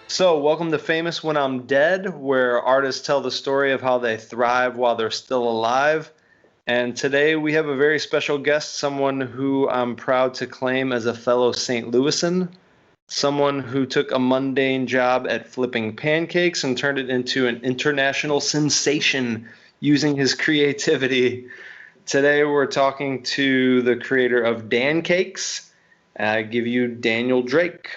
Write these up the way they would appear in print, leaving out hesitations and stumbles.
So, welcome to Famous When I'm Dead, where artists tell the story of how they thrive while they're still alive. And today we have a very special guest, someone who I'm proud to claim as a fellow St. Louisan, someone who took a mundane job at flipping pancakes and turned it into an international sensation using his creativity. Today we're talking to the creator of Dancakes. I give you Daniel Drake.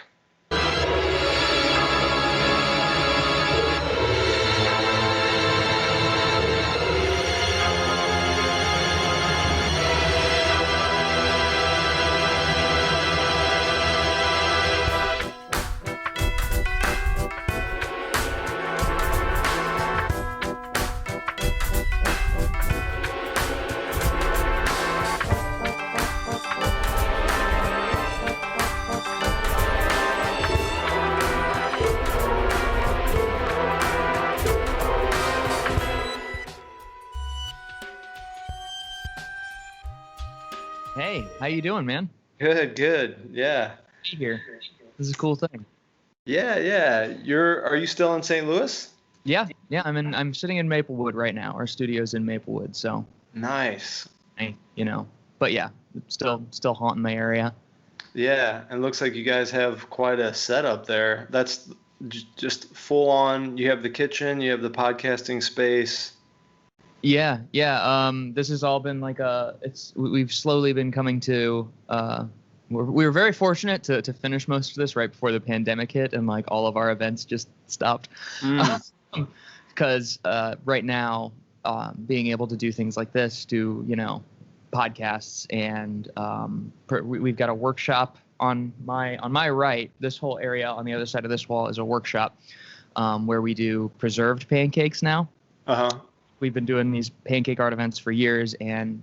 Hey, how you doing, man? Good, good. Yeah. Be here. This is a cool thing. Yeah. Are you still in St. Louis? Yeah. I'm sitting in Maplewood right now. Our studio's in Maplewood, so Nice. but yeah, still haunting my area. Yeah, and looks like you guys have quite a setup there. That's just full on. You have the kitchen, you have the podcasting space. Yeah. This has all been like we've slowly been coming to we were very fortunate to finish most of this right before the pandemic hit, and like all of our events just stopped. Because right now, being able to do things like this, podcasts, and we've got a workshop on my right. This whole area on the other side of this wall is a workshop where we do preserved pancakes now. We've been doing these pancake art events for years, and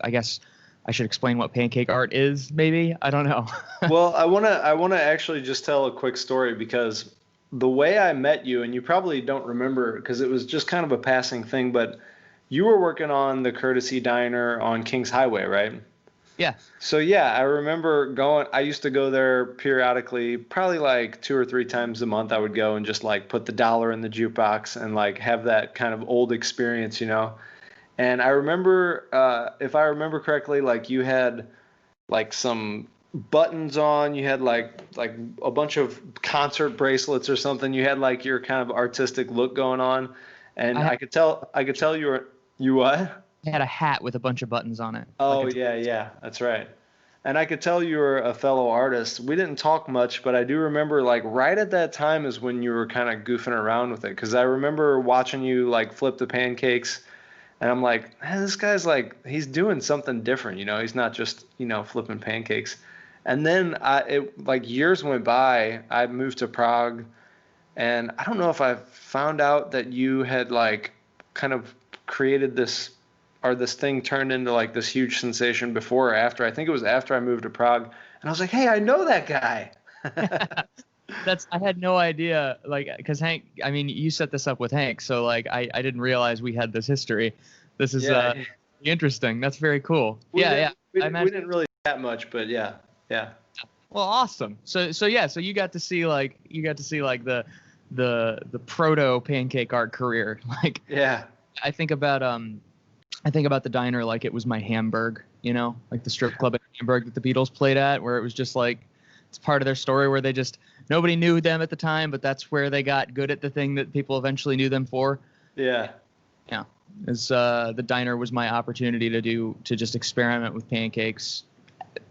I guess I should explain what pancake art is. Maybe, I don't know. Well, I wanna actually just tell a quick story, because the way I met you, and you probably don't remember because it was just kind of a passing thing, but you were working on the Courtesy Diner on Kings Highway, right? Yeah. So yeah, I remember going. I used to go there periodically, probably like 2 or 3 times a month. I would go and just like put the dollar in the jukebox and like have that kind of old experience. And I remember, if I remember correctly, like you had like some buttons on. You had like a bunch of concert bracelets or something. You had like your kind of artistic look going on, and I could tell you what? Had a hat with a bunch of buttons on it. Oh, yeah, that's right. And I could tell you were a fellow artist. We didn't talk much, but I do remember like right at that time is when you were kind of goofing around with it. Because I remember watching you like flip the pancakes, and I'm like, man, this guy's like, he's doing something different. He's not just, flipping pancakes. And then like years went by, I moved to Prague, and I don't know if I found out that you had like kind of created this, or this thing turned into like this huge sensation before or after. I think it was after I moved to Prague, and I was like, hey, I know that guy. I had no idea, like, because Hank, I mean, you set this up with Hank, so like I didn't realize we had this history. This is interesting. That's very cool. We didn't really that much, but yeah. Well, awesome. So you got to see the proto pancake art career. Like, yeah. I think about the diner like it was my Hamburg, like the strip club in Hamburg that the Beatles played at, where it was just like, it's part of their story where nobody knew them at the time, but that's where they got good at the thing that people eventually knew them for. Yeah. Yeah. The diner was my opportunity to just experiment with pancakes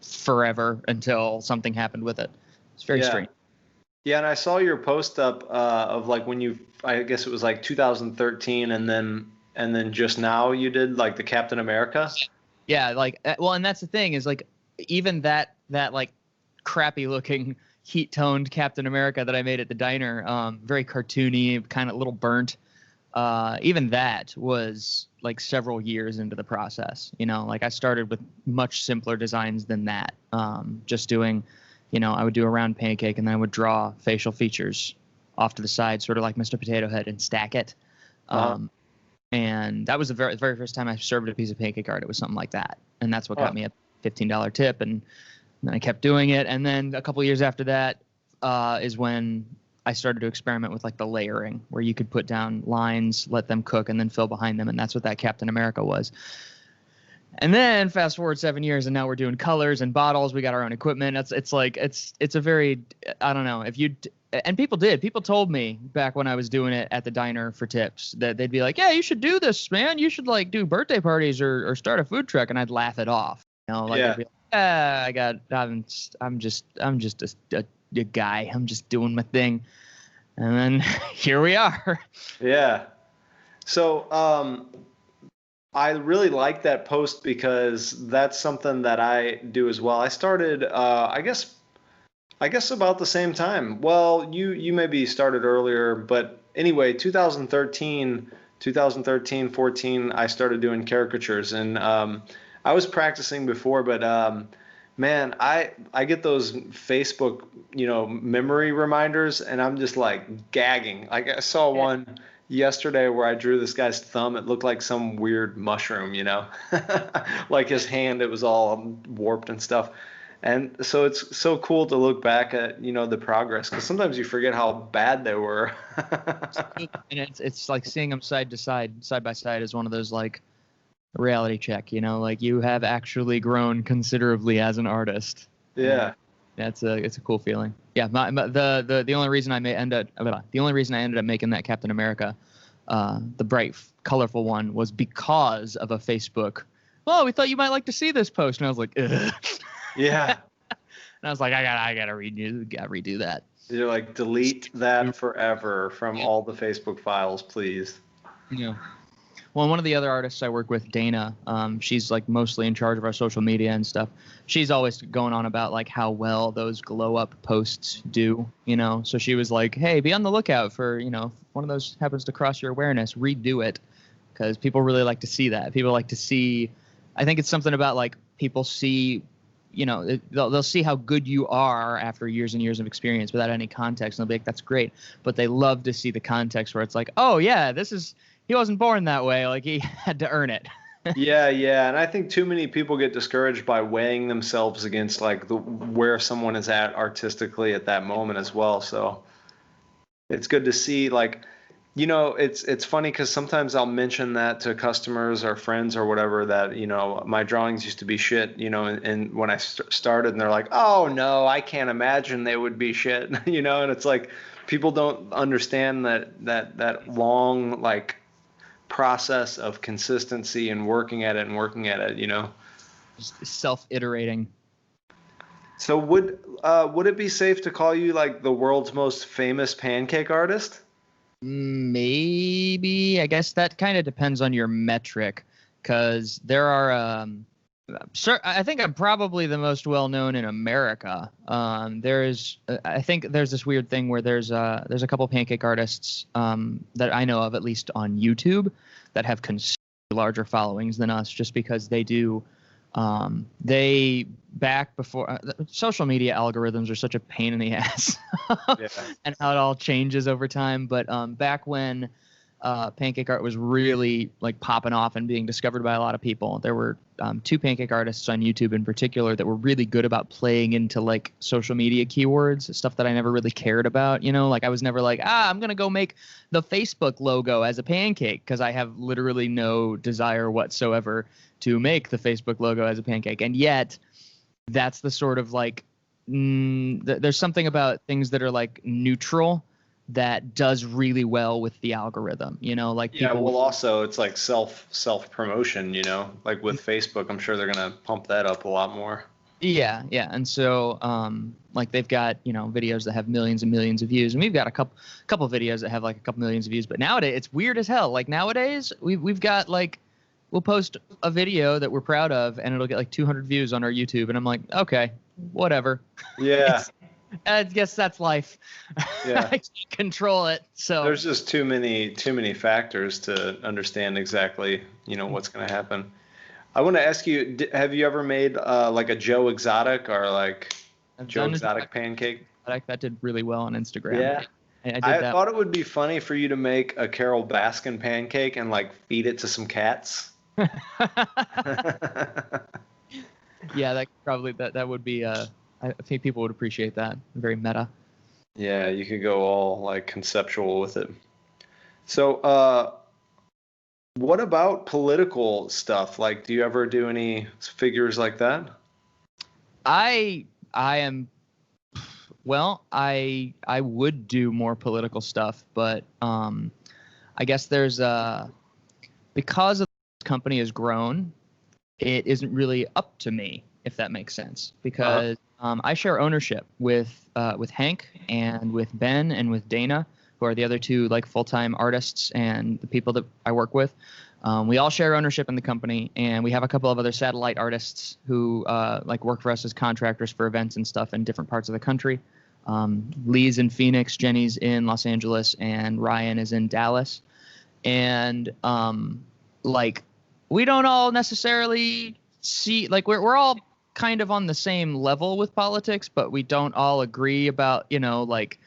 forever until something happened with it. It's very strange. Yeah, and I saw your post up of like when I guess it was like 2013, and then just now you did like the Captain America. Yeah, like, well, and that's the thing is like, even that like crappy looking heat toned Captain America that I made at the diner, very cartoony, kind of little burnt. Even that was like several years into the process. Like I started with much simpler designs than that. Just doing, I would do a round pancake, and then I would draw facial features off to the side, sort of like Mr. Potato Head, and stack it. And that was the very first time I served a piece of pancake art. It was something like that. And that's what got me a $15 tip. And then I kept doing it. And then a couple of years after that, is when I started to experiment with like the layering, where you could put down lines, let them cook, and then fill behind them, and that's what that Captain America was. And then fast forward 7 years, and now we're doing colors and bottles. We got our own equipment. It's a very, I don't know, and people told me back when I was doing it at the diner for tips that they'd be like, yeah, you should do this, man. You should like do birthday parties or start a food truck. And I'd laugh it off. Like I'd be like, I'm just a guy. I'm just doing my thing. And then here we are. Yeah. So, I really like that post because that's something that I do as well. I started, I guess about the same time. Well, you maybe started earlier, but anyway, 2013, 14, I started doing caricatures, and I was practicing before, but man, I get those Facebook, memory reminders, and I'm just like gagging. Like I saw one yesterday where I drew this guy's thumb. It looked like some weird mushroom, like his hand, it was all warped and stuff. And so it's so cool to look back at, the progress, because sometimes you forget how bad they were. And it's like seeing them side by side is one of those like reality check, like you have actually grown considerably as an artist. Yeah. It's a cool feeling. Yeah, the only reason I ended up making that Captain America, the bright, colorful one, was because of a Facebook. Oh, we thought you might like to see this post, and I was like, ugh. Yeah. And I was like, I gotta redo that. You're like, delete that forever from all the Facebook files, please. Yeah. Well, one of the other artists I work with, Dana, she's like mostly in charge of our social media and stuff. She's always going on about like how well those glow up posts do, So she was like, hey, be on the lookout for, if one of those happens to cross your awareness, redo it, because people really like to see that. People like to see. I think it's something about like people see. They'll see how good you are after years and years of experience without any context, and they'll be like, that's great. But they love to see the context where it's like, oh yeah, he wasn't born that way. Like he had to earn it. Yeah. And I think too many people get discouraged by weighing themselves against like where someone is at artistically at that moment as well. So it's good to see, like, it's funny because sometimes I'll mention that to customers or friends or whatever that, my drawings used to be shit, and when I started, and they're like, oh no, I can't imagine they would be shit, and it's like people don't understand that long like process of consistency and working at it. Just self-iterating. So would it be safe to call you like the world's most famous pancake artist? Maybe. I guess that kind of depends on your metric, because there are I think I'm probably the most well known in America. I think there's this weird thing where there's a couple pancake artists that I know of, at least on YouTube, that have considerably larger followings than us, just because they do. They back before social media algorithms are such a pain in the ass, and how it all changes over time. But back when Pancake Art was really like popping off and being discovered by a lot of people, there were two pancake artists on YouTube in particular that were really good about playing into like social media keywords, stuff that I never really cared about. Like I was never like, I'm gonna go make the Facebook logo as a pancake, because I have literally no desire whatsoever to make the Facebook logo as a pancake. And yet that's the sort of like, there's something about things that are like neutral that does really well with the algorithm, like people. Yeah, well, also it's like self promotion, like with Facebook, I'm sure they're gonna pump that up a lot more. Yeah, and so like they've got videos that have millions and millions of views, and we've got a couple videos that have like a couple millions of views. But nowadays it's weird as hell. Like nowadays we've got like, we'll post a video that we're proud of, and it'll get like 200 views on our YouTube, and I'm like, okay, whatever. Yeah. I guess that's life. Yeah. I can't control it. So there's just too many factors to understand exactly, what's going to happen. I want to ask you, have you ever made like a Joe Exotic or like Joe Exotic pancake? That did really well on Instagram. Yeah. I thought it would be funny for you to make a Carol Baskin pancake and like feed it to some cats. Yeah, that would be. I think people would appreciate that. Very meta. Yeah, you could go all like conceptual with it. So, what about political stuff? Like, do you ever do any figures like that? I am well, I would do more political stuff, but I guess there's because of the company has grown, it isn't really up to me, if that makes sense, Uh-huh. because I share ownership with Hank and with Ben and with Dana, who are the other two like full-time artists and the people that I work with. We all share ownership in the company, and we have a couple of other satellite artists who like work for us as contractors for events and stuff in different parts of the country. Lee's in Phoenix, Jenny's in Los Angeles, and Ryan is in Dallas. And like we don't all necessarily see like we're all kind of on the same level with politics, but we don't all agree about like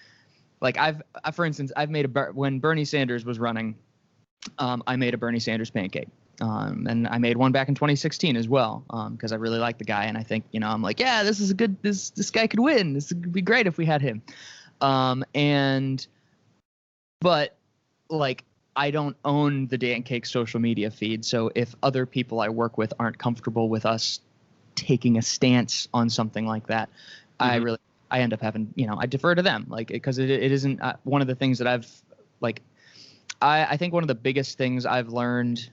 for instance I've made when Bernie Sanders was running, I made a Bernie Sanders pancake. And I made one back in 2016 as well, because I really like the guy, and I think I'm like, yeah, this is a good this guy could win. This would be great if we had him. And but like I don't own the Dancakes social media feed, so if other people I work with aren't comfortable with us taking a stance on something like that, Hmm. I end up having I defer to them, like because it isn't one of the things that I've like I think one of the biggest things I've learned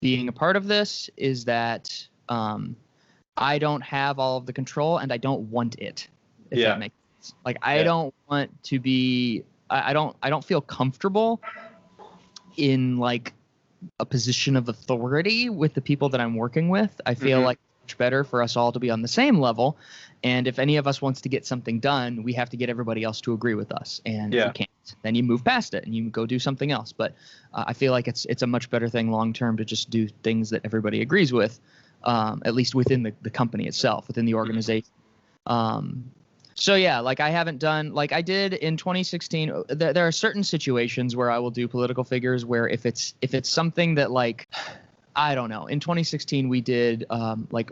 being a part of this is that I don't have all of the control and I don't want it, if that Yeah. makes sense. Like I Yeah. don't want to be I don't feel comfortable in like a position of authority with the people that I'm working with. I feel Hmm. like it's much better for us all to be on the same level. And if any of us wants to get something done, we have to get everybody else to agree with us. And if we Yeah. can't, then you move past it and you go do something else. But I feel like it's a much better thing long term to just do things that everybody agrees with, at least within the company itself, within the Mhm. organization. Um, so yeah, like I haven't done like I did in 2016. There are certain situations where I will do political figures where if it's something that like I don't know. In 2016, we did like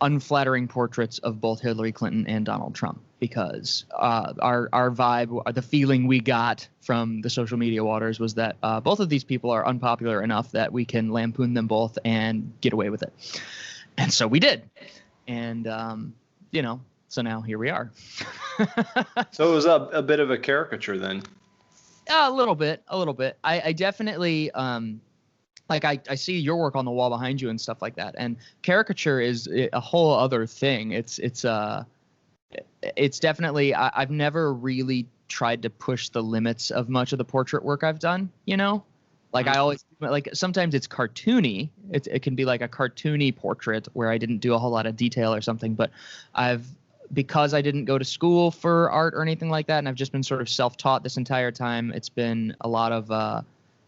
unflattering portraits of both Hillary Clinton and Donald Trump because our vibe, the feeling we got from the social media waters was that both of these people are unpopular enough that we can lampoon them both and get away with it. And so we did. And so now here we are. So it was a bit of a caricature then. A little bit, a little bit. I definitely like I see your work on the wall behind you and stuff like that. And caricature is a whole other thing. It's definitely I've never really tried to push the limits of much of the portrait work I've done, Like I Mhm. always like sometimes it's cartoony. It can be like a cartoony portrait where I didn't do a whole lot of detail or something, but I've because I didn't go to school for art or anything like that, and I've just been sort of self-taught this entire time. It's been a lot of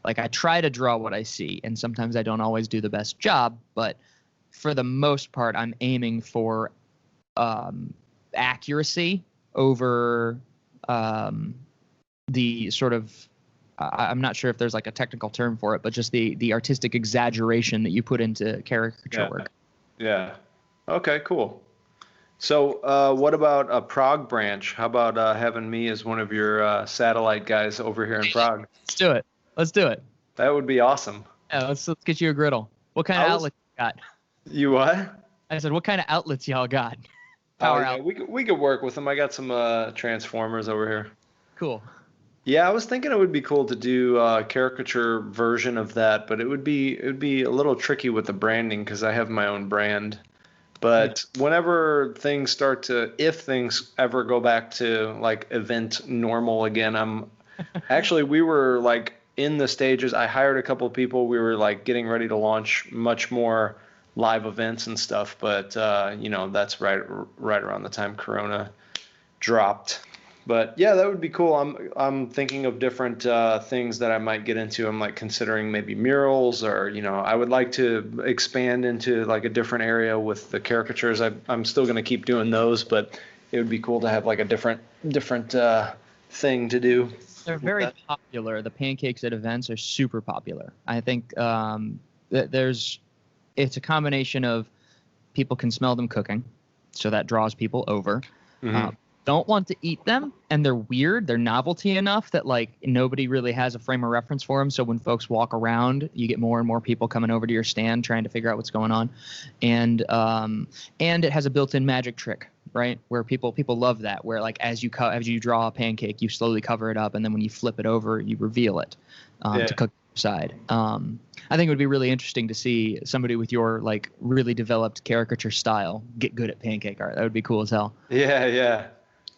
like I try to draw what I see, and sometimes I don't always do the best job, but for the most part, I'm aiming for um, accuracy over um, the sort of I'm not sure if there's like a technical term for it, but just the artistic exaggeration that you put into caricature Yeah. work. Yeah. Okay, cool. So, what about a Prague branch? How about having me as one of your satellite guys over here in Prague? Let's do it. Let's do it. That would be awesome. Yeah, let's get you a griddle. What kind I of was, outlets you got? you what? I said, what kind of outlets y'all got? Oh Power yeah, out. we could work with them. I got some transformers over here. Cool. Yeah, I was thinking it would be cool to do a caricature version of that, but it would be a little tricky with the branding because I have my own brand. Yeah. But whenever things start to, if things ever go back to like event normal again, we were like in the stages. I hired a couple of people. We were like getting ready to launch much more live events and stuff. But that's right around the time Corona dropped. But yeah, that would be cool. I'm thinking of different things that I might get into. I'm like considering maybe murals, or I would like to expand into like a different area with the caricatures. I'm still going to keep doing those, but it would be cool to have like a different thing to do They're with very that. popular. The pancakes at events are super popular. I think it's a combination of people can smell them cooking, so that draws people over. Hmm. don't want to eat them, and they're weird. They're novelty enough that like nobody really has a frame of reference for them. So when folks walk around, you get more and more people coming over to your stand trying to figure out what's going on, and it has a built-in magic trick, right? Where people love that. Where like as you draw a pancake, you slowly cover it up, and then when you flip it over, you reveal it to cook the side. I think it would be really interesting to see somebody with your like really developed caricature style get good at pancake art. That would be cool as hell. Yeah, yeah.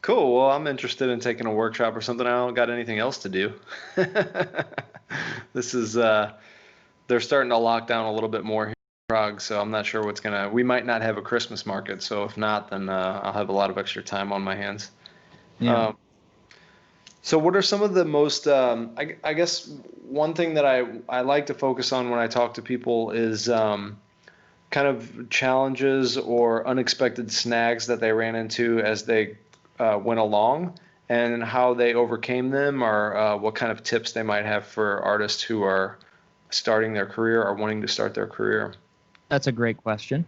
Cool. Well, I'm interested in taking a workshop or something. I don't got anything else to do. This is they're starting to lock down a little bit more here in Prague, so I'm not sure what's gonna. We might not have a Christmas market, so if not, then I'll have a lot of extra time on my hands. Yeah. So what are some of the most, I guess one thing that I like to focus on when I talk to people is kind of challenges or unexpected snags that they ran into as they went along and how they overcame them, or what kind of tips they might have for artists who are starting their career or wanting to start their career. That's a great question.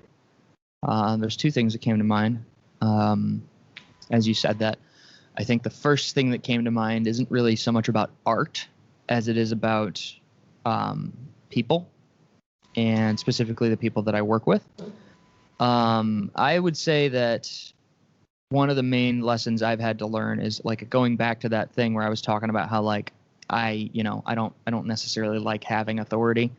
There's two things that came to mind as you said that. I think the first thing that came to mind isn't really so much about art as it is about people, and specifically the people that I work with. I would say that one of the main lessons I've had to learn is like going back to that thing where I was talking about how like I don't necessarily like having authority.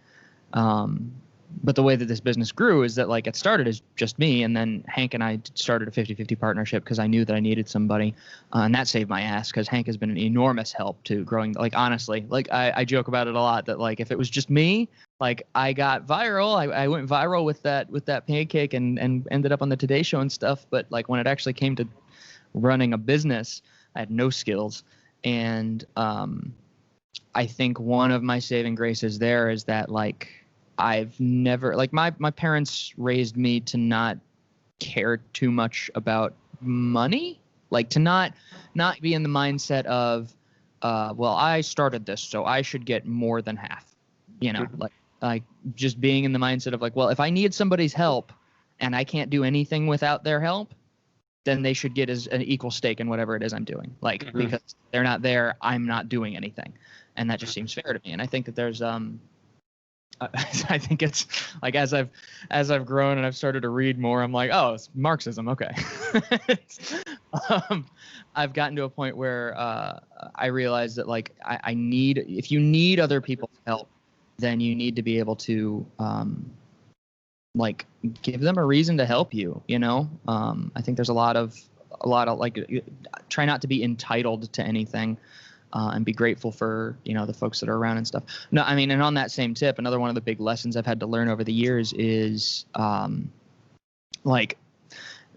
But the way that this business grew is that like it started as just me, and then Hank and I started a 50-50 partnership because I knew that I needed somebody, and that saved my ass because Hank has been an enormous help to growing. Like honestly, like I joke about it a lot that like if it was just me, like I got viral, I went viral with that pancake and ended up on the Today Show and stuff. But like when it actually came to running a business, I had no skills, and I think one of my saving graces there is that like I've never like my parents raised me to not care too much about money, like to not be in the mindset of well, I started this so I should get more than half, like just being in the mindset of like, well, if I need somebody's help and I can't do anything without their help, then they should get as an equal stake in whatever it is I'm doing, like because they're not there, I'm not doing anything, and that just seems fair to me. And I think that there's I think it's like as I've grown and I've started to read more, I'm like, oh, it's Marxism. Okay. I've gotten to a point where I realize that like I need, if you need other people's help, then you need to be able to like give them a reason to help you. I think there's a lot of like try not to be entitled to anything. And be grateful for, the folks that are around and stuff. No, I mean, and on that same tip, another one of the big lessons I've had to learn over the years is like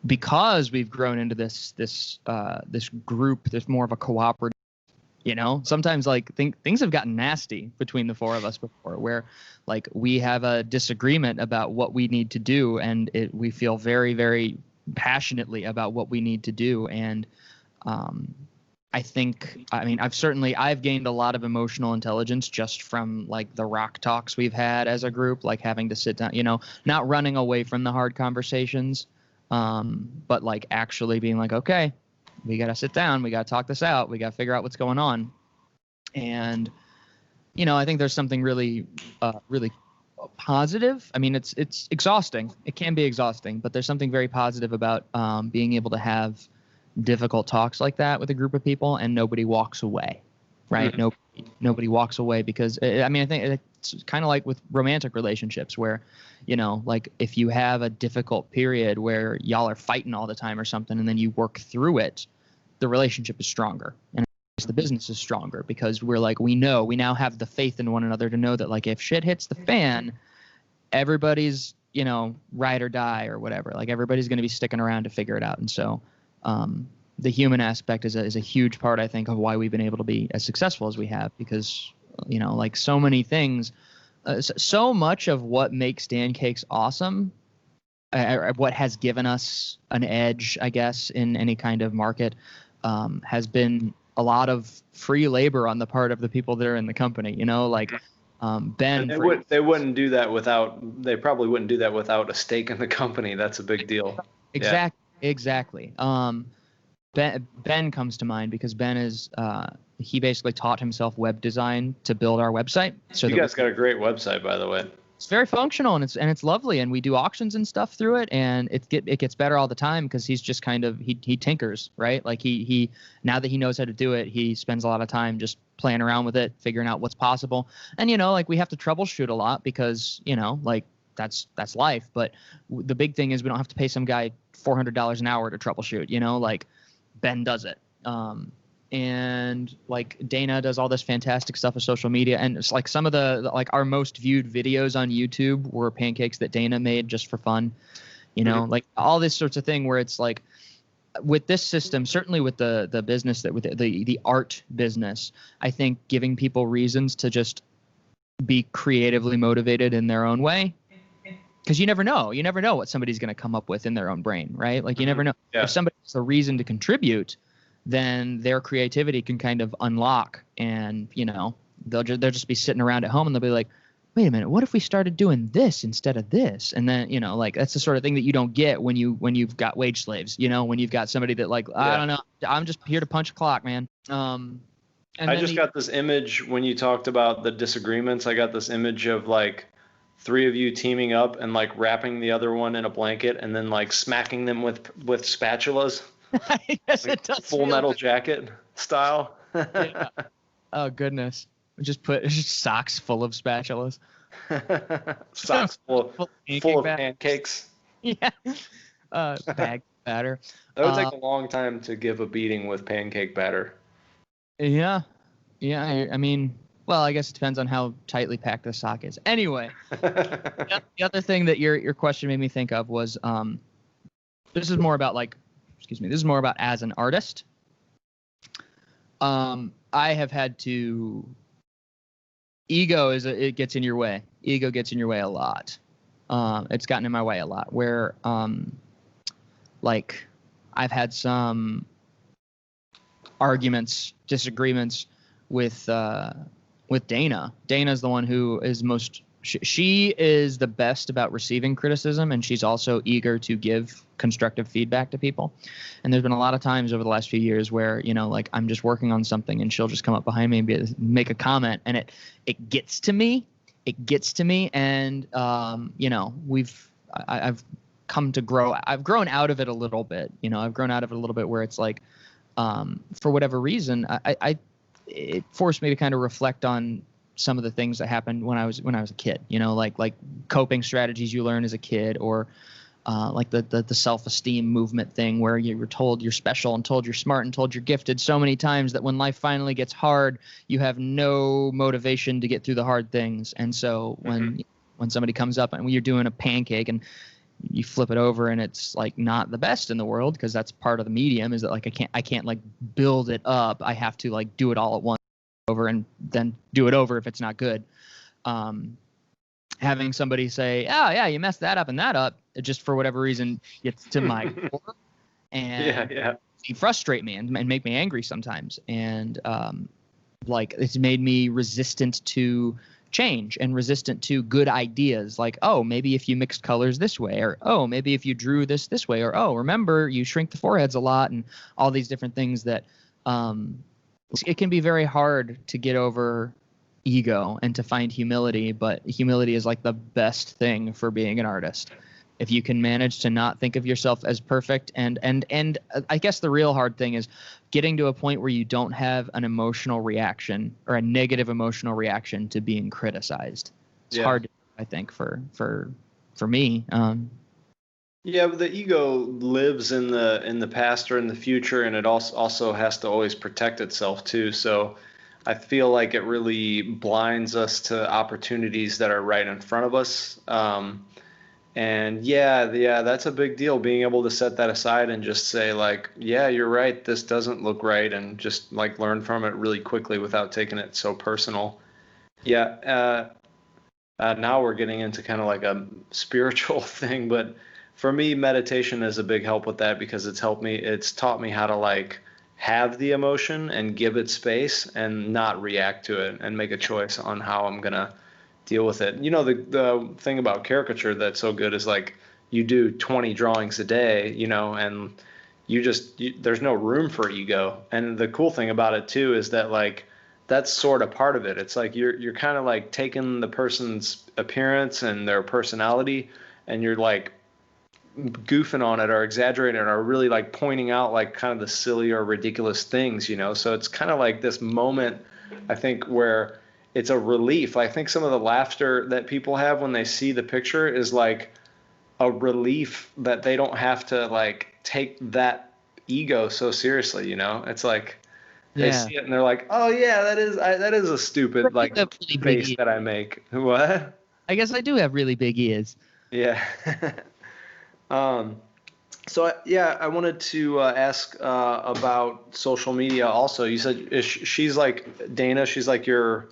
because we've grown into this group, there's more of a cooperative, sometimes like things have gotten nasty between the four of us before, where like we have a disagreement about what we need to do, and we feel very, very passionately about what we need to do. And I've gained a lot of emotional intelligence just from like the rock talks we've had as a group, like having to sit down, not running away from the hard conversations, but like actually being like, okay, we got to sit down, we got to talk this out, we got to figure out what's going on. And, I think there's something really, really positive. I mean, it's exhausting. It can be exhausting, but there's something very positive about being able to have difficult talks like that with a group of people and nobody walks away, right? Nobody walks away because I think it's kind of like with romantic relationships where, like if you have a difficult period where y'all are fighting all the time or something, and then you work through it, the relationship is stronger and the business is stronger because we're like, we now have the faith in one another to know that like if shit hits the fan, everybody's, ride or die or whatever, like everybody's going to be sticking around to figure it out. And so the human aspect is a huge part, I think, of why we've been able to be as successful as we have, because, like so many things, so much of what makes Dancakes awesome, what has given us an edge, I guess, in any kind of market, has been a lot of free labor on the part of the people that are in the company, like Ben. They wouldn't do that without, they probably wouldn't do that without a stake in the company. That's a big deal. Exactly. Ben comes to mind because Ben is he basically taught himself web design to build our website. So you guys got a great website, by the way. It's very functional and it's lovely, and we do auctions and stuff through it, and it gets better all the time because he's just kind of he tinkers, right? Like he now that he knows how to do it, he spends a lot of time just playing around with it, figuring out what's possible. And like we have to troubleshoot a lot because like that's life. But the big thing is we don't have to pay some guy $400 an hour to troubleshoot. Like Ben does it. And like Dana does all this fantastic stuff with social media, and it's like some of the like our most viewed videos on YouTube were pancakes that Dana made just for fun, like all this sorts of thing where it's like with this system, certainly with the business that with the art business, I think giving people reasons to just be creatively motivated in their own way, because you never know what somebody's going to come up with in their own brain, right? Like you never know if somebody has a reason to contribute, then their creativity can kind of unlock, and they'll just be sitting around at home and they'll be like, wait a minute, what if we started doing this instead of this? And then like that's the sort of thing that you don't get when you've got wage slaves, when you've got somebody that like I don't know, I'm just here to punch a clock, man. And I just got this image when you talked about the disagreements. I got this image of like 3 of you teaming up and like wrapping the other one in a blanket and then like smacking them with spatulas. Yes, like it does. Full Metal Jacket style. Yeah. Oh goodness! Just put socks full of spatulas. Socks full of pancakes. Yeah. Bag batter. That would take a long time to give a beating with pancake batter. Yeah. I mean, well, I guess it depends on how tightly packed the sock is. Anyway, the other thing that your question made me think of was this is more about as an artist. I have had to it gets in your way. Ego gets in your way a lot. It's gotten in my way a lot where like I've had some arguments, disagreements with Dana. Dana's the one who is most she is the best about receiving criticism, and she's also eager to give constructive feedback to people. And there's been a lot of times over the last few years where, like I'm just working on something and she'll just come up behind me and make a comment, and it gets to me. And, I've come to grow. I've grown out of it a little bit. I've grown out of it a little bit where it's like, for whatever reason, it forced me to kind of reflect on some of the things that happened when I was a kid, like coping strategies you learn as a kid, or like the self-esteem movement thing where you were told you're special and told you're smart and told you're gifted so many times that when life finally gets hard, you have no motivation to get through the hard things. And so when somebody comes up and when you're doing a pancake and you flip it over and it's like not the best in the world, because that's part of the medium, is that like I can't like build it up. I have to like do it all at once over and then do it over if it's not good. Having somebody say, oh yeah, you messed that up and that up, it just for whatever reason gets to my core and you frustrate me and make me angry sometimes. And like it's made me resistant to change and resistant to good ideas, like, oh, maybe if you mixed colors this way, or oh, maybe if you drew this way, or oh, remember you shrink the foreheads a lot, and all these different things that it can be very hard to get over ego and to find humility, but humility is like the best thing for being an artist. If you can manage to not think of yourself as perfect, and I guess the real hard thing is getting to a point where you don't have an emotional reaction or a negative emotional reaction to being criticized. It's hard, I think, for me. Yeah, but the ego lives in the past or in the future, and it also has to always protect itself too. So I feel like it really blinds us to opportunities that are right in front of us. And that's a big deal, being able to set that aside and just say like, yeah, you're right, this doesn't look right, and just like learn from it really quickly without taking it so personal. Now we're getting into kind of like a spiritual thing, but for me, meditation is a big help with that, because it's taught me how to like have the emotion and give it space and not react to it and make a choice on how I'm going to deal with it. The thing about caricature that's so good is like you do 20 drawings a day, and there's no room for ego. And the cool thing about it too is that like that's sort of part of it. It's like you're kind of like taking the person's appearance and their personality, and you're like goofing on it or exaggerating it or really like pointing out like kind of the silly or ridiculous things, you know? So it's kind of like this moment, I think, where it's a relief. I think some of the laughter that people have when they see the picture is like a relief that they don't have to like take that ego so seriously, you know? It's like they Yeah. see it and they're like, "Oh yeah, that is a stupid You like have really big face ears. that I make." What? I guess I do have really big ears. Yeah. Um, yeah, I wanted to ask about social media also. You said she's like Dana, she's like your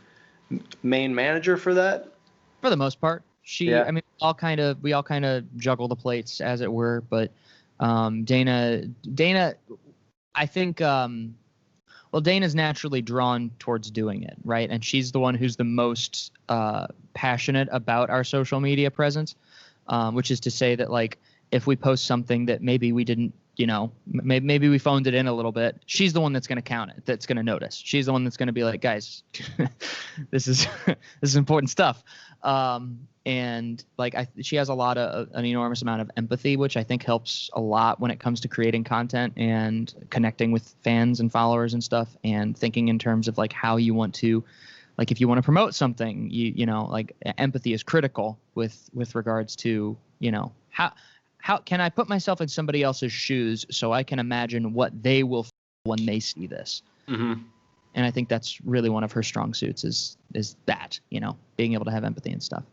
main manager for that? For the most part. Yeah. I mean, we all kind of juggle the plates, as it were. But Dana, I think, well, Dana's naturally drawn towards doing it, right? And she's the one who's the most passionate about our social media presence, which is to say that, like, if we post something that maybe we didn't, you know, maybe we phoned it in a little bit, she's the one that's going to count it, that's going to notice. She's the one that's going to be like, guys, this is this is important stuff. And like she has an enormous amount of empathy, which I think helps a lot when it comes to creating content and connecting with fans and followers and stuff, and thinking in terms of like how you want to, like if you want to promote something, you know, like empathy is critical with regards to, you know, how can I put myself in somebody else's shoes so I can imagine what they will feel when they see this. Mm-hmm. And I think that's really one of her strong suits is that, you know, being able to have empathy and stuff.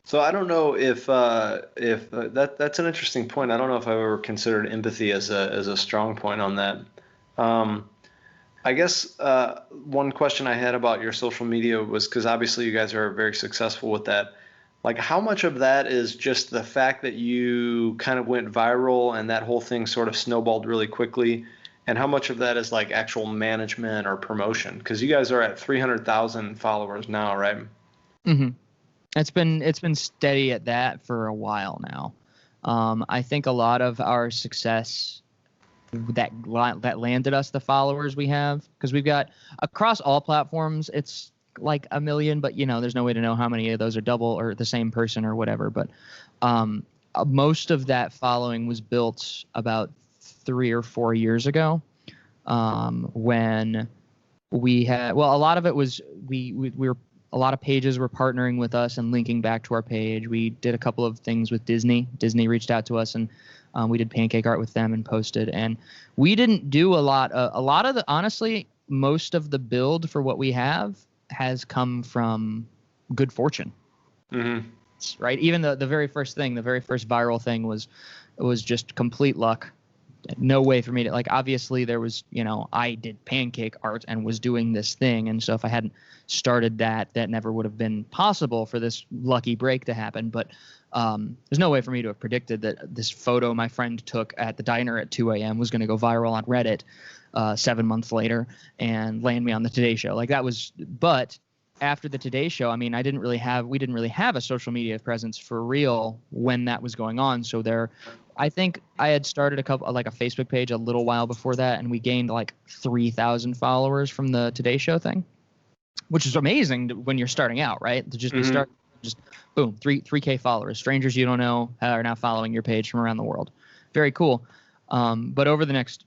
So I don't know if that's an interesting point. I don't know if I've ever considered empathy as a strong point on that. Um, I guess one question I had about your social media was because obviously you guys are very successful with that. Like, how much of that is just the fact that you kind of went viral and that whole thing sort of snowballed really quickly, and how much of that is like actual management or promotion? Because you guys are at 300,000 followers now, right? Mm-hmm. It's been steady at that for a while now. I think a lot of our success that landed us the followers we have, because we've got across all platforms, it's like a million, but you know, there's no way to know how many of those are double or the same person or whatever. But most of that following was built about 3 or 4 years ago, when we had, well, a lot of it was we were, a lot of pages were partnering with us and linking back to our page. We did a couple of things with Disney. Disney reached out to us, and we did Pancake Art with them and posted. And we didn't do a lot of the, honestly, most of the build for what we have has come from good fortune. Mm-hmm. Right? Even the very first thing, the very first viral thing was just complete luck. No way for me to, like, obviously there was, you know, I did Pancake Art and was doing this thing, and so if I hadn't started that never would have been possible for this lucky break to happen. But there's no way for me to have predicted that this photo my friend took at the diner at 2 a.m. was going to go viral on Reddit 7 months later and land me on the Today Show. Like, that was, but after the Today Show, I mean, we didn't really have a social media presence for real when that was going on. So I think I had started a Facebook page a little while before that, and we gained like 3,000 followers from the Today Show thing, which is amazing when you're starting out, right? To just be just boom, 3K followers, strangers you don't know are now following your page from around the world. Very cool. But over the next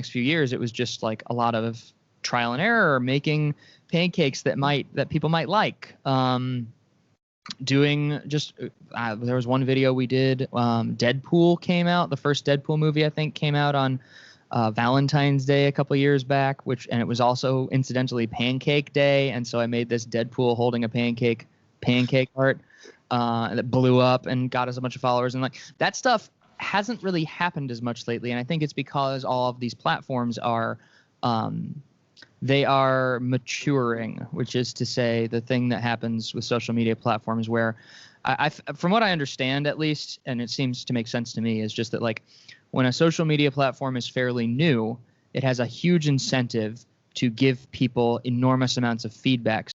few years, it was just like a lot of trial and error, making pancakes that people might like. Doing just there was one video we did. Deadpool came out. The first Deadpool movie, I think, came out on Valentine's Day a couple of years back, and it was also incidentally Pancake Day, and so I made this Deadpool holding a pancake art that blew up and got us a bunch of followers. And like, that stuff hasn't really happened as much lately, and I think it's because all of these platforms are they are maturing, which is to say the thing that happens with social media platforms where from what I understand, at least, and it seems to make sense to me, is just that, like, when a social media platform is fairly new, it has a huge incentive to give people enormous amounts of feedback.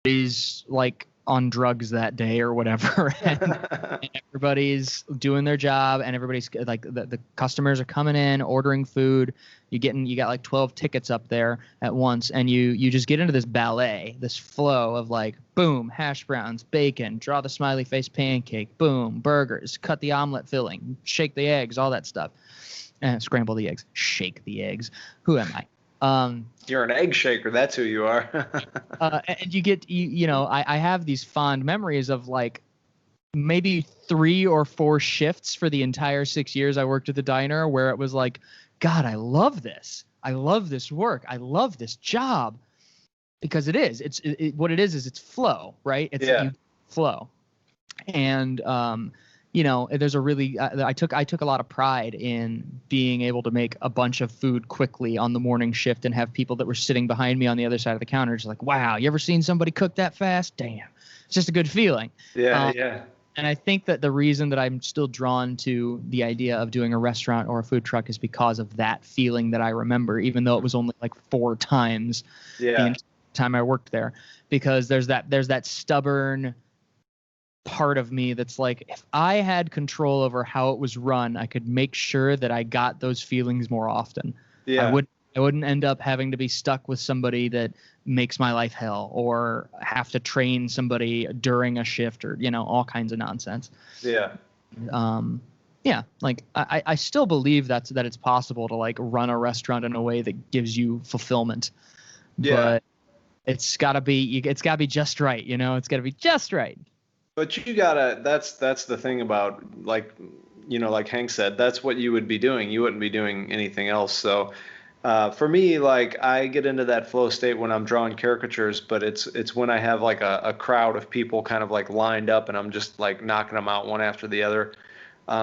everybody's like on drugs that day or whatever, and everybody's doing their job, and everybody's like the customers are coming in, ordering food. You got like 12 tickets up there at once, and you just get into this ballet, this flow of like, boom, hash browns, bacon, draw the smiley face pancake, boom, burgers, cut the omelet filling, shake the eggs, all that stuff, and scramble the eggs, shake the eggs. Who am I? You're an egg shaker. That's who you are. And you get, I have these fond memories of like maybe 3 or 4 shifts for the entire 6 years I worked at the diner where it was like, God, I love this. I love this work. I love this job, because it is. What it is it's flow, right? You flow. And there's a really I took a lot of pride in being able to make a bunch of food quickly on the morning shift and have people that were sitting behind me on the other side of the counter just like, wow, you ever seen somebody cook that fast? Damn. It's just a good feeling. Yeah. And I think that the reason that I'm still drawn to the idea of doing a restaurant or a food truck is because of that feeling that I remember, even though it was only like 4 times the time I worked there, because there's that stubborn part of me that's like, if I had control over how it was run, I could make sure that I got those feelings more often. I wouldn't end up having to be stuck with somebody that makes my life hell, or have to train somebody during a shift, or all kinds of nonsense. Like I still believe that it's possible to like run a restaurant in a way that gives you fulfillment. But it's got to be just right. It's got to be just right. But you gotta, that's the thing about, like, like Hank said, that's what you would be doing. You wouldn't be doing anything else. So for me, like, I get into that flow state when I'm drawing caricatures, but it's when I have like a crowd of people kind of like lined up and I'm just like knocking them out one after the other.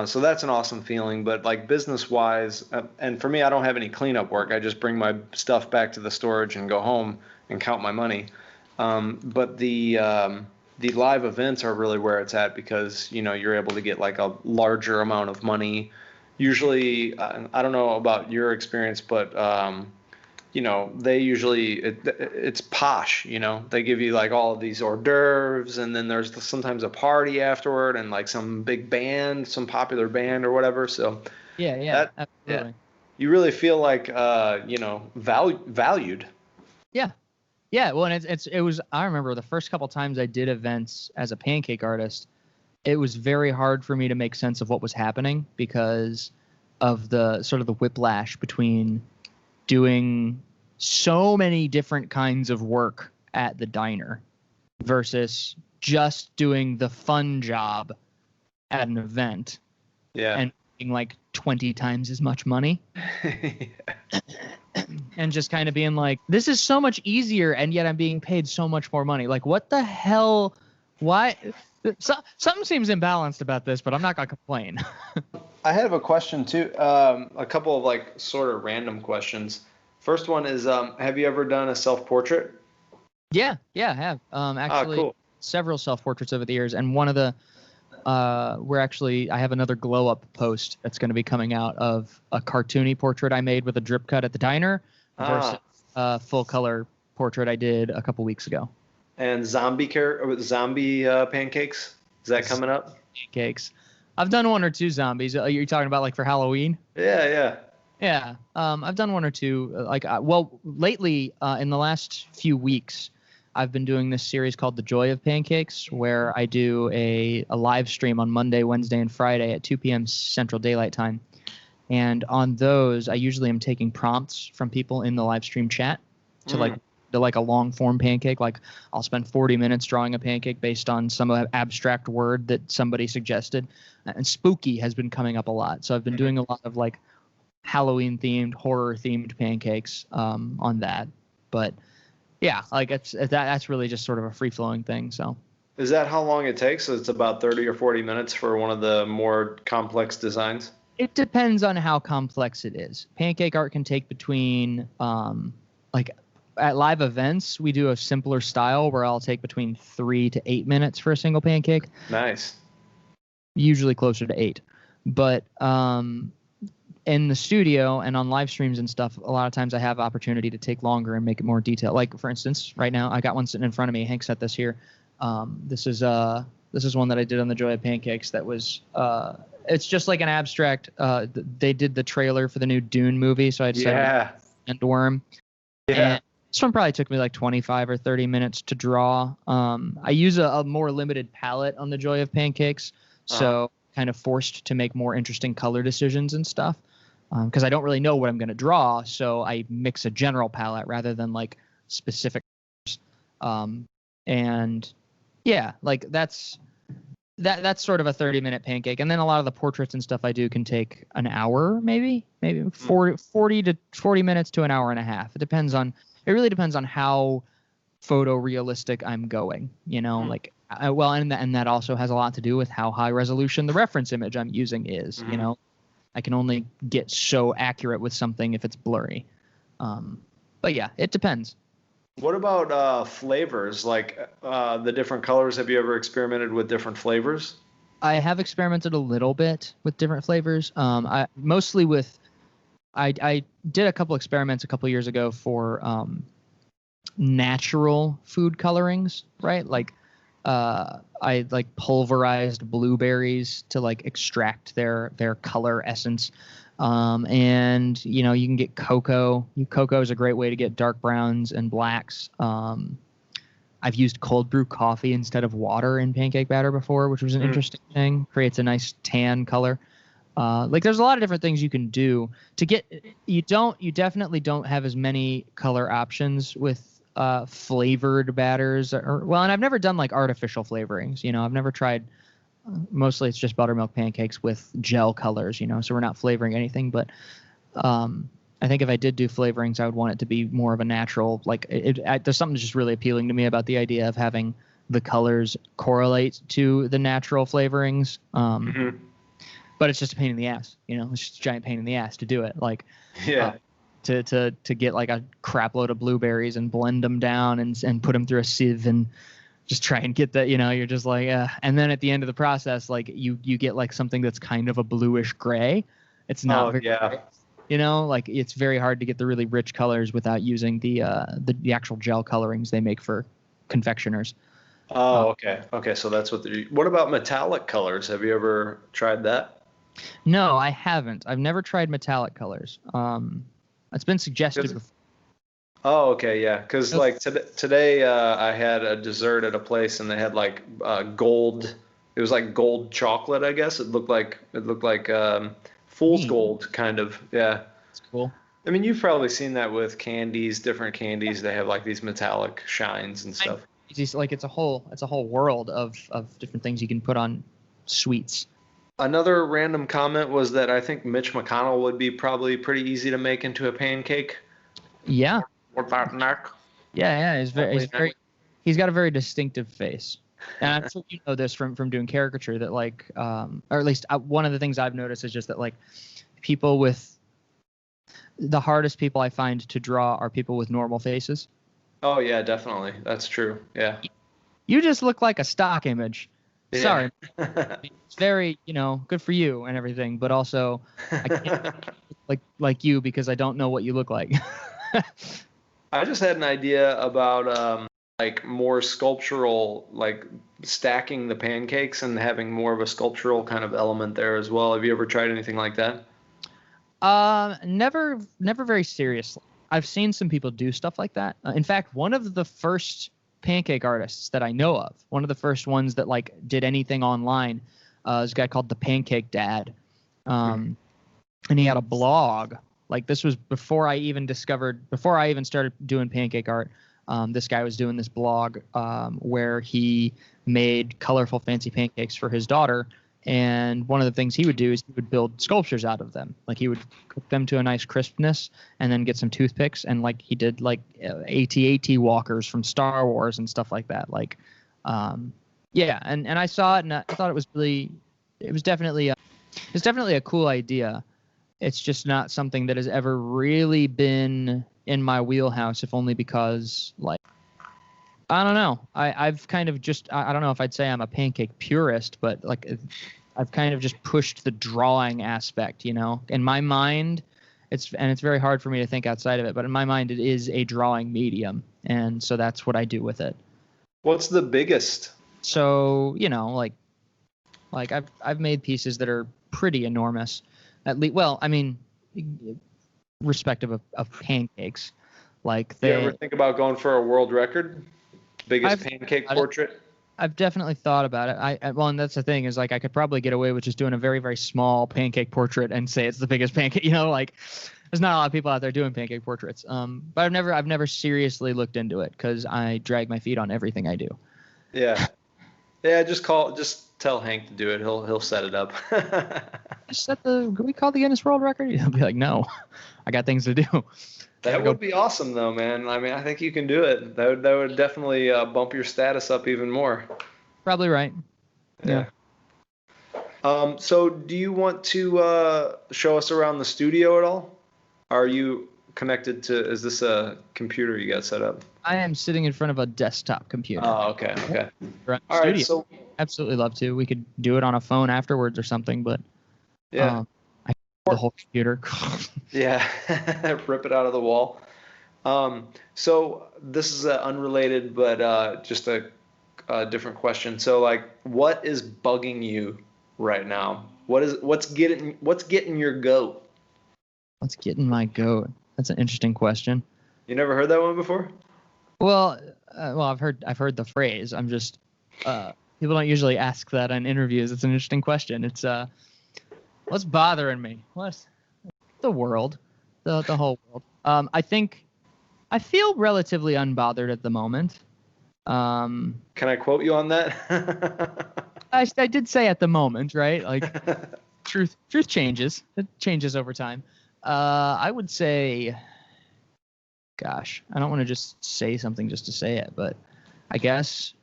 So that's an awesome feeling. But like business wise, and for me, I don't have any cleanup work. I just bring my stuff back to the storage and go home and count my money. But the live events are really where it's at, because you're able to get like a larger amount of money. Usually, I don't know about your experience, but they usually it's posh. They give you like all of these hors d'oeuvres, and then there's sometimes a party afterward, and like some big band, some popular band or whatever. So absolutely. You really feel like valued. Yeah, well, and it was. I remember the first couple times I did events as a pancake artist, it was very hard for me to make sense of what was happening because of the sort of the whiplash between doing so many different kinds of work at the diner versus just doing the fun job at an event. And making like 20 times as much money. And just kind of being like, this is so much easier, and yet I'm being paid so much more money. Like, what the hell? Why? Something seems imbalanced about this, but I'm not going to complain. I have a question, too. A couple of, like, sort of random questions. First one is, have you ever done a self-portrait? Yeah, I have. Actually, cool. Several self-portraits over the years, and one of the I have another glow up post that's going to be coming out of a cartoony portrait I made with a drip cut at the diner versus a full color portrait I did a couple weeks ago. And zombie pancakes, is that coming up? Pancakes. I've done 1 or 2 zombies. Are you talking about like for Halloween? Yeah. I've done 1 or 2. Lately, in the last few weeks, I've been doing this series called The Joy of Pancakes, where I do a live stream on Monday, Wednesday, and Friday at 2 p.m. Central Daylight Time. And on those, I usually am taking prompts from people in the live stream chat to like a long form pancake. Like I'll spend 40 minutes drawing a pancake based on some abstract word that somebody suggested. And spooky has been coming up a lot. So I've been doing a lot of like Halloween themed, horror themed pancakes on that. But yeah, like that's really just sort of a free flowing thing. So is that how long it takes? So it's about 30 or 40 minutes for one of the more complex designs? It depends on how complex it is. Pancake art can take between like at live events, we do a simpler style where I'll take between 3 to 8 minutes for a single pancake. Nice. Usually closer to 8. But in the studio and on live streams and stuff, a lot of times I have opportunity to take longer and make it more detailed. Like for instance, right now I got one sitting in front of me. Hank set this here. This is one that I did on the Joy of Pancakes. That was it's just like an abstract. They did the trailer for the new Dune movie, so I decided to Endworm. Yeah. And this one probably took me like 25 or 30 minutes to draw. I use a more limited palette on the Joy of Pancakes, so kind of forced to make more interesting color decisions and stuff. Because I don't really know what I'm going to draw, so I mix a general palette rather than like specific. And yeah, like that's sort of a 30-minute pancake. And then a lot of the portraits and stuff I do can take an hour, maybe 40 to 40 minutes to an hour and a half. It really depends on how photorealistic I'm going, like, and that also has a lot to do with how high resolution the reference image I'm using is, I can only get so accurate with something if it's blurry. But yeah, it depends. What about flavors, like the different colors? Have you ever experimented with different flavors? I have experimented a little bit with different flavors. I did a couple experiments a couple years ago for natural food colorings, right? Like I like pulverized blueberries to like extract their color essence. And you can get cocoa. Cocoa is a great way to get dark browns and blacks. I've used cold brew coffee instead of water in pancake batter before, which was an interesting thing. Creates a nice tan color. Like there's a lot of different things you can do to get. You definitely don't have as many color options with flavored batters, and I've never done like artificial flavorings. I've never tried. Mostly it's just buttermilk pancakes with gel colors, so we're not flavoring anything. But I think if I did do flavorings, I would want it to be more of a natural. Like there's something just really appealing to me about the idea of having the colors correlate to the natural flavorings. But it's just a pain in the ass. It's just a giant pain in the ass to do it. Like to get like a crap load of blueberries and blend them down and put them through a sieve and just try and get that, you're just like, and then at the end of the process, like you get like something that's kind of a bluish gray. It's not very gray, like it's very hard to get the really rich colors without using the actual gel colorings they make for confectioners. Okay. So that's what about metallic colors? Have you ever tried that? No, I haven't. I've never tried metallic colors. It's been suggested before. Oh, okay, yeah. Because like today, I had a dessert at a place, and they had like gold. It was like gold chocolate, I guess. It looked like fool's gold, kind of. Yeah. That's cool. I mean, you've probably seen that with candies, different candies. They have like these metallic shines and stuff. Like it's a whole world of different things you can put on sweets. Another random comment was that I think Mitch McConnell would be probably pretty easy to make into a pancake. Yeah. What about Nick? Yeah, he's got a very distinctive face. And I'm sure you know this from doing caricature that like, or at least one of the things I've noticed is just that like people with the hardest people I find to draw are people with normal faces. Oh yeah, definitely. That's true. Yeah. You just look like a stock image. Yeah. Sorry. It's very, good for you and everything, but also I can't like you because I don't know what you look like. I just had an idea about like more sculptural, like stacking the pancakes and having more of a sculptural kind of element there as well. Have you ever tried anything like that? Never very seriously. I've seen some people do stuff like that. In fact, one of the first pancake artists that I know of, one of the first ones that like did anything online, is a guy called the Pancake Dad. And he had a blog. Like this was before I even started doing pancake art. This guy was doing this blog where he made colorful, fancy pancakes for his daughter. And one of the things he would do is he would build sculptures out of them. Like he would cook them to a nice crispness and then get some toothpicks. And like he did like AT-AT walkers from Star Wars and stuff like that. Like, yeah. And I saw it and I thought it was definitely a cool idea. It's just not something that has ever really been in my wheelhouse, if only because, like, I don't know. I've kind of just, I don't know if I'd say I'm a pancake purist, but, like, I've kind of just pushed the drawing aspect, you know. In my mind, it's very hard for me to think outside of it, but in my mind, it is a drawing medium, and so that's what I do with it. What's the biggest? So, you know, like I've made pieces that are pretty enormous. At least, well, I mean, respective of pancakes. Like You ever think about going for a world record? Biggest pancake portrait? I've definitely thought about it. Well, and that's the thing is like I could probably get away with just doing a very, very small pancake portrait and say it's the biggest pancake. You know, like there's not a lot of people out there doing pancake portraits. But I've never seriously looked into it because I drag my feet on everything I do. Yeah. Yeah. Just tell Hank to do it. He'll set it up. Can we call the Guinness World Record? He'll be like, no, I got things to do. That would be awesome, though, man. I mean, I think you can do it. That would definitely bump your status up even more. Probably right. Yeah. So, do you want to show us around the studio at all? Are you connected to? Is this a computer you got set up? I am sitting in front of a desktop computer. Oh, okay. All right. So, absolutely love to. We could do it on a phone afterwards or something, but yeah. The whole computer. Yeah, rip it out of the wall. So this is unrelated, but just a different question. So, like, what is bugging you right now? What's getting your goat? What's getting my goat? That's an interesting question. You never heard that one before? Well, I've heard the phrase. I'm just people don't usually ask that in interviews. It's an interesting question. It's what's bothering me? What's the world, the whole world? I think I feel relatively unbothered at the moment. Can I quote you on that? I did say at the moment, right? Like truth changes. It changes over time. I would say, gosh, I don't want to just say something just to say it, but I guess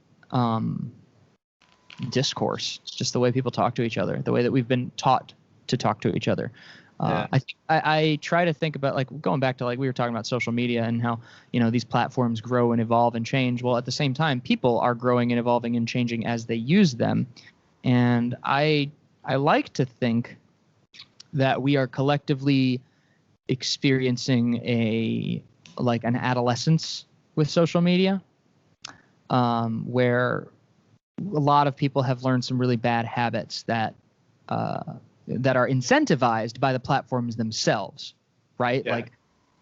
discourse. It's just the way people talk to each other, the way that we've been taught to talk to each other. I try to think about, like, going back to, like, we were talking about social media and how, you know, these platforms grow and evolve and change. Well, at the same time, people are growing and evolving and changing as they use them. And I like to think that we are collectively experiencing an adolescence with social media, where a lot of people have learned some really bad habits that are incentivized by the platforms themselves, right? Yeah. Like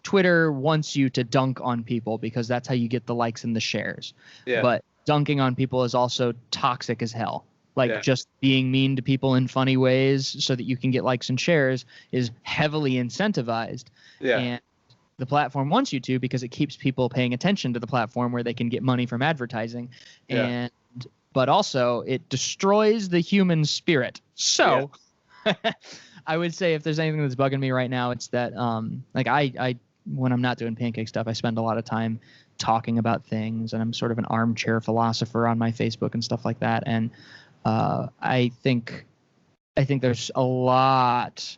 Twitter wants you to dunk on people because that's how you get the likes and the shares. Yeah. But dunking on people is also toxic as hell. Like just being mean to people in funny ways so that you can get likes and shares is heavily incentivized. Yeah. And the platform wants you to because it keeps people paying attention to the platform where they can get money from advertising. Yeah. But also it destroys the human spirit. So I would say if there's anything that's bugging me right now, it's that like I when I'm not doing pancake stuff, I spend a lot of time talking about things, and I'm sort of an armchair philosopher on my Facebook and stuff like that. And I think there's a lot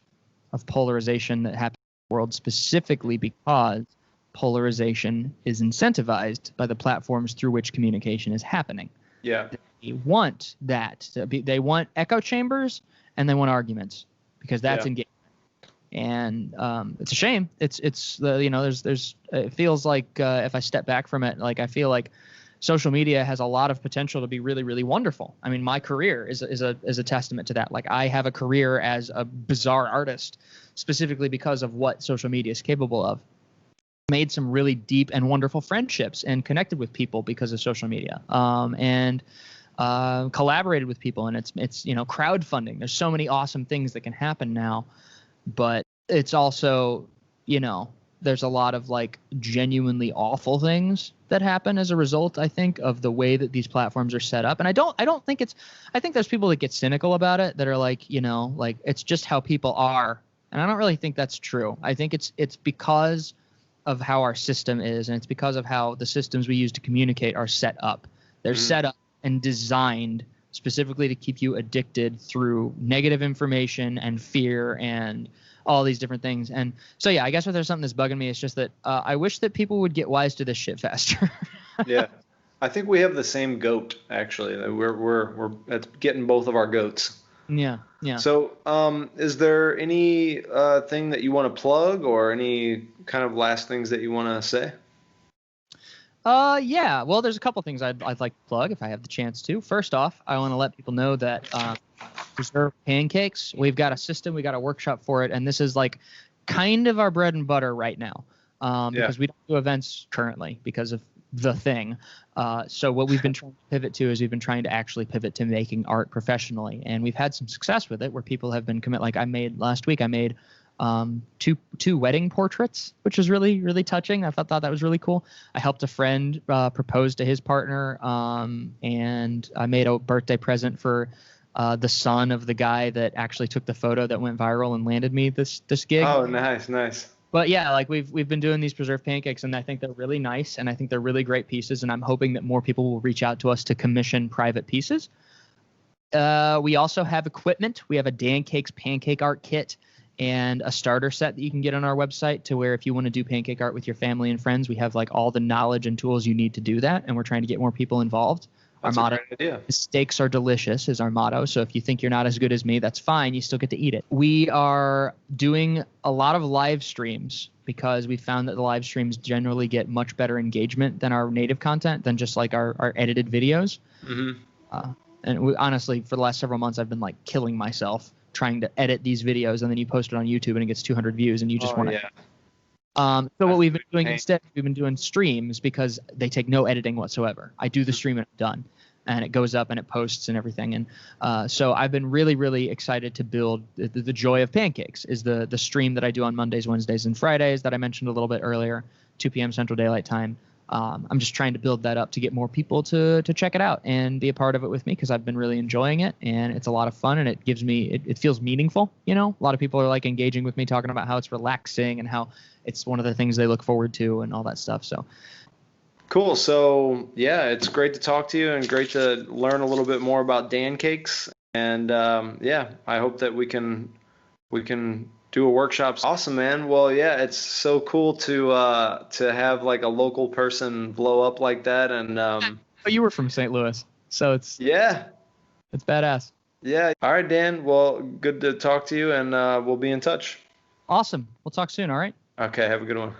of polarization that happens in the world, specifically because polarization is incentivized by the platforms through which communication is happening. Yeah. They want that to be, they want echo chambers and they want arguments because that's engagement. And it's a shame. It's the, you know, there's it feels like if I step back from it, like I feel like social media has a lot of potential to be really, really wonderful. I mean, my career is a testament to that. Like I have a career as a bizarre artist specifically because of what social media is capable of. Made some really deep and wonderful friendships and connected with people because of social media. And collaborated with people, and it's you know, crowdfunding. There's so many awesome things that can happen now, but it's also, you know, there's a lot of like genuinely awful things that happen as a result, I think, of the way that these platforms are set up. And I don't think I think there's people that get cynical about it that are like, you know, like it's just how people are. And I don't really think that's true. I think it's because of how our system is, and it's because of how the systems we use to communicate are set up. They're set up and designed specifically to keep you addicted through negative information and fear and all these different things. And so, yeah, I guess if there's something that's bugging me, it's just that I wish that people would get wise to this shit faster. Yeah. I think we have the same goat, actually. We're getting both of our goats. Yeah, yeah. So, is there any thing that you want to plug or any kind of last things that you want to say? Yeah. Well, there's a couple things I'd like to plug if I have the chance to. First off, I want to let people know that Preserved Pancakes, we've got a system, we got a workshop for it, and this is like kind of our bread and butter right now. Because we don't do events currently because of the thing. So what we've been trying to pivot to is we've been trying to actually pivot to making art professionally, and we've had some success with it where people have been like last week I made two wedding portraits, which was really, really touching. I thought that was really cool. I helped a friend propose to his partner, and I made a birthday present for the son of the guy that actually took the photo that went viral and landed me this gig. Oh, nice. But yeah, like we've been doing these preserved pancakes, and I think they're really nice, and I think they're really great pieces, and I'm hoping that more people will reach out to us to commission private pieces. We also have equipment. We have a Dancakes pancake art kit and a starter set that you can get on our website, to where if you want to do pancake art with your family and friends, we have like all the knowledge and tools you need to do that, and we're trying to get more people involved. That's our a motto, great idea. mistakes are delicious, is our motto. So if you think you're not as good as me, that's fine. You still get to eat it. We are doing a lot of live streams because we found that the live streams generally get much better engagement than our native content, than just like our edited videos. Mm-hmm. And honestly, for the last several months, I've been like killing myself trying to edit these videos, and then you post it on YouTube and it gets 200 views, and you just want to. Yeah. So what we've been doing instead, we've been doing streams because they take no editing whatsoever. I do the stream and I'm done, and it goes up and it posts and everything. And so I've been really, really excited to build the joy of pancakes is the stream that I do on Mondays, Wednesdays, and Fridays that I mentioned a little bit earlier, 2 p.m. Central Daylight Time. I'm just trying to build that up to get more people to check it out and be a part of it with me, because I've been really enjoying it, and it's a lot of fun, and it gives me it feels meaningful. You know, a lot of people are like engaging with me, talking about how it's relaxing and how it's one of the things they look forward to and all that stuff. So Cool. So yeah, it's great to talk to you and great to learn a little bit more about Dancakes. And yeah, I hope that we can do a workshop. Awesome, man. Well, yeah, it's so cool to have like a local person blow up like that. And but you were from St. Louis, so it's badass. Yeah. All right, Dan. Well, good to talk to you, and we'll be in touch. Awesome. We'll talk soon. All right. Okay. Have a good one.